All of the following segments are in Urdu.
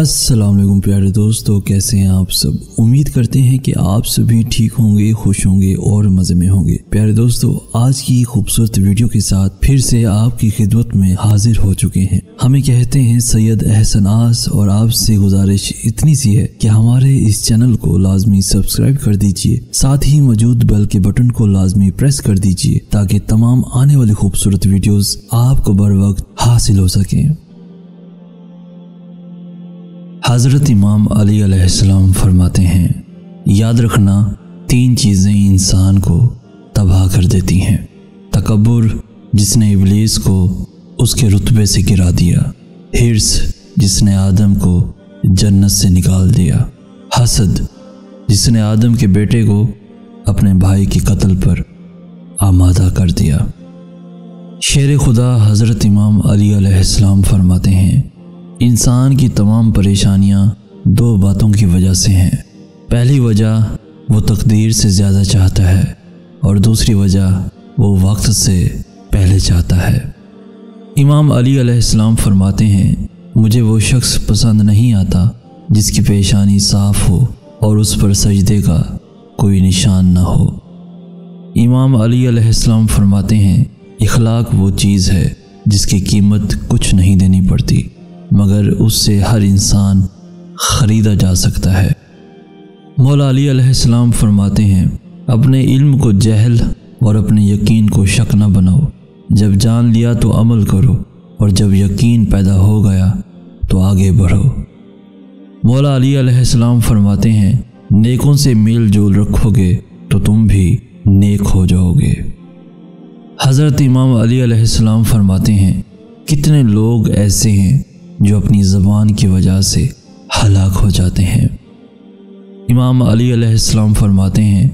السلام علیکم پیارے دوستو، کیسے ہیں آپ سب؟ امید کرتے ہیں کہ آپ سبھی ٹھیک ہوں گے، خوش ہوں گے اور مزے میں ہوں گے۔ پیارے دوستو، آج کی خوبصورت ویڈیو کے ساتھ پھر سے آپ کی خدمت میں حاضر ہو چکے ہیں۔ ہمیں کہتے ہیں سید احسن آس، اور آپ سے گزارش اتنی سی ہے کہ ہمارے اس چینل کو لازمی سبسکرائب کر دیجئے، ساتھ ہی موجود بیل کے بٹن کو لازمی پریس کر دیجئے تاکہ تمام آنے والی خوبصورت ویڈیوز آپ کو بر وقت حاصل ہو سکیں۔ حضرت امام علی علیہ السلام فرماتے ہیں، یاد رکھنا 3 چیزیں انسان کو تباہ کر دیتی ہیں۔ تکبر، جس نے ابلیس کو اس کے رتبے سے گرا دیا۔ حرص، جس نے آدم کو جنت سے نکال دیا۔ حسد، جس نے آدم کے بیٹے کو اپنے بھائی کے قتل پر آمادہ کر دیا۔ شیر خدا حضرت امام علی علیہ السلام فرماتے ہیں، انسان کی تمام پریشانیاں 2 باتوں کی وجہ سے ہیں۔ پہلی وجہ وہ تقدیر سے زیادہ چاہتا ہے، اور دوسری وجہ وہ وقت سے پہلے چاہتا ہے۔ امام علی علیہ السلام فرماتے ہیں، مجھے وہ شخص پسند نہیں آتا جس کی پیشانی صاف ہو اور اس پر سجدے کا کوئی نشان نہ ہو۔ امام علی علیہ السلام فرماتے ہیں، اخلاق وہ چیز ہے جس کی قیمت کچھ نہیں دینی پڑتی، مگر اس سے ہر انسان خریدا جا سکتا ہے۔ مولا علی علیہ السلام فرماتے ہیں، اپنے علم کو جہل اور اپنے یقین کو شک نہ بناؤ۔ جب جان لیا تو عمل کرو، اور جب یقین پیدا ہو گیا تو آگے بڑھو۔ مولا علی علیہ السلام فرماتے ہیں، نیکوں سے میل جول رکھو گے تو تم بھی نیک ہو جاؤ گے۔ حضرت امام علی علیہ السلام فرماتے ہیں، کتنے لوگ ایسے ہیں جو اپنی زبان کی وجہ سے ہلاک ہو جاتے ہیں۔ امام علی علیہ السلام فرماتے ہیں،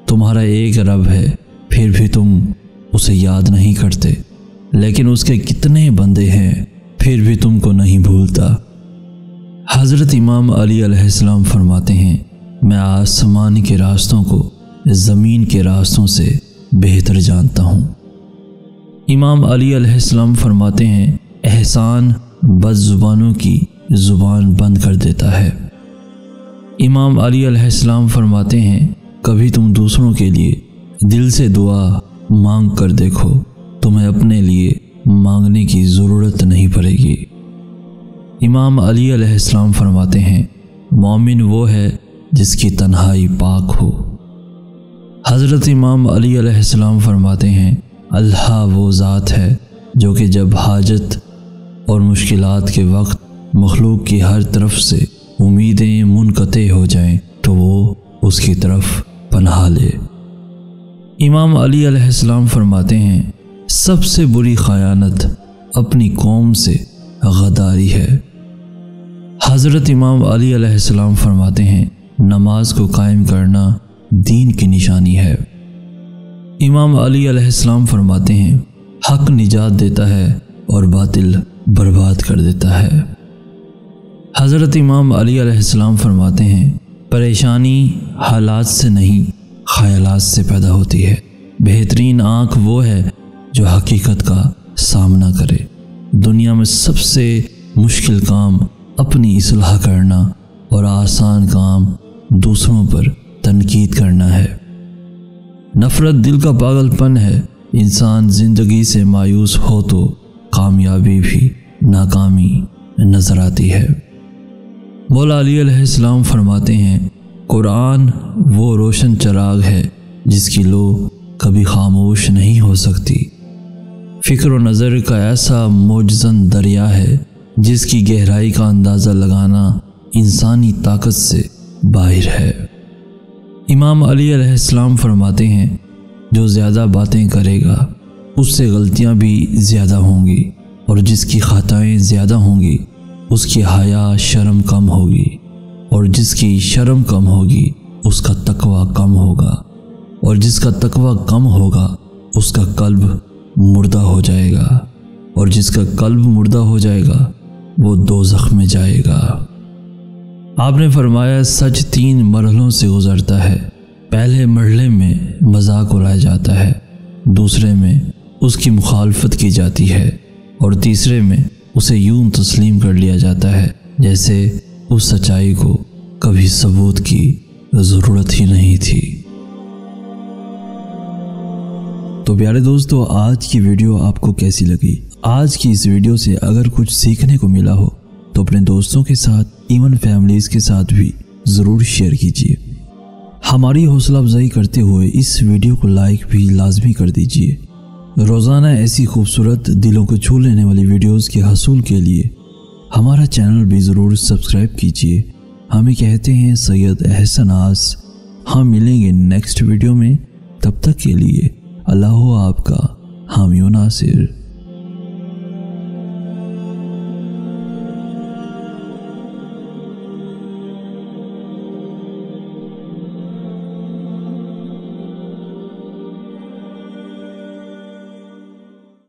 تمہارا ایک رب ہے، پھر بھی تم اسے یاد نہیں کرتے، لیکن اس کے کتنے بندے ہیں، پھر بھی تم کو نہیں بھولتا۔ حضرت امام علی علیہ السلام فرماتے ہیں، میں آسمان کے راستوں کو زمین کے راستوں سے بہتر جانتا ہوں۔ امام علی علیہ السلام فرماتے ہیں، احسان بد زبانوں کی زبان بند کر دیتا ہے۔ امام علی علیہ السلام فرماتے ہیں، کبھی تم دوسروں کے لیے دل سے دعا مانگ کر دیکھو، تمہیں اپنے لیے مانگنے کی ضرورت نہیں پڑے گی۔ امام علی علیہ السلام فرماتے ہیں، مومن وہ ہے جس کی تنہائی پاک ہو۔ حضرت امام علی علیہ السلام فرماتے ہیں، اللہ وہ ذات ہے جو کہ جب حاجت اور مشکلات کے وقت مخلوق کی ہر طرف سے امیدیں منقطع ہو جائیں تو وہ اس کی طرف پناہ لے۔ امام علی علیہ السلام فرماتے ہیں، سب سے بری خیانت اپنی قوم سے غداری ہے۔ حضرت امام علی علیہ السلام فرماتے ہیں، نماز کو قائم کرنا دین کی نشانی ہے۔ امام علی علیہ السلام فرماتے ہیں، حق نجات دیتا ہے اور باطل برباد کر دیتا ہے۔ حضرت امام علی علیہ السلام فرماتے ہیں، پریشانی حالات سے نہیں خیالات سے پیدا ہوتی ہے۔ بہترین آنکھ وہ ہے جو حقیقت کا سامنا کرے۔ دنیا میں سب سے مشکل کام اپنی اصلاح کرنا اور آسان کام دوسروں پر تنقید کرنا ہے۔ نفرت دل کا پاگل پن ہے۔ انسان زندگی سے مایوس ہو تو کامیابی بھی ناکامی نظر آتی ہے۔ مولا علی علیہ السلام فرماتے ہیں، قرآن وہ روشن چراغ ہے جس کی لو کبھی خاموش نہیں ہو سکتی۔ فکر و نظر کا ایسا موجزن دریا ہے جس کی گہرائی کا اندازہ لگانا انسانی طاقت سے باہر ہے۔ امام علی علیہ السلام فرماتے ہیں، جو زیادہ باتیں کرے گا اس سے غلطیاں بھی زیادہ ہوں گی، اور جس کی خطائیں زیادہ ہوں گی اس کی حیا شرم کم ہوگی، اور جس کی شرم کم ہوگی اس کا تقوی کم ہوگا، اور جس کا تقوی کم ہوگا اس کا قلب مردہ ہو جائے گا، اور جس کا قلب مردہ ہو جائے گا وہ دوزخ میں جائے گا۔ آپ نے فرمایا، سچ 3 مرحلوں سے گزرتا ہے۔ پہلے مرحلے میں مذاق اڑایا جاتا ہے، دوسرے میں اس کی مخالفت کی جاتی ہے، اور تیسرے میں اسے یوں تسلیم کر لیا جاتا ہے جیسے اس سچائی کو کبھی ثبوت کی ضرورت ہی نہیں تھی۔ تو پیارے دوستو، آج کی ویڈیو آپ کو کیسی لگی؟ آج کی اس ویڈیو سے اگر کچھ سیکھنے کو ملا ہو تو اپنے دوستوں کے ساتھ، ایون فیملیز کے ساتھ بھی ضرور شیئر کیجیے۔ ہماری حوصلہ افزائی کرتے ہوئے اس ویڈیو کو لائک بھی لازمی کر دیجیے۔ روزانہ ایسی خوبصورت دلوں کو چھو لینے والی ویڈیوز کے حصول کے لیے ہمارا چینل بھی ضرور سبسکرائب کیجیے۔ ہمیں کہتے ہیں سید احسن آس۔ ہم ملیں گے نیکسٹ ویڈیو میں، تب تک کے لیے اللہ ہو آپ کا حامی و ناصر۔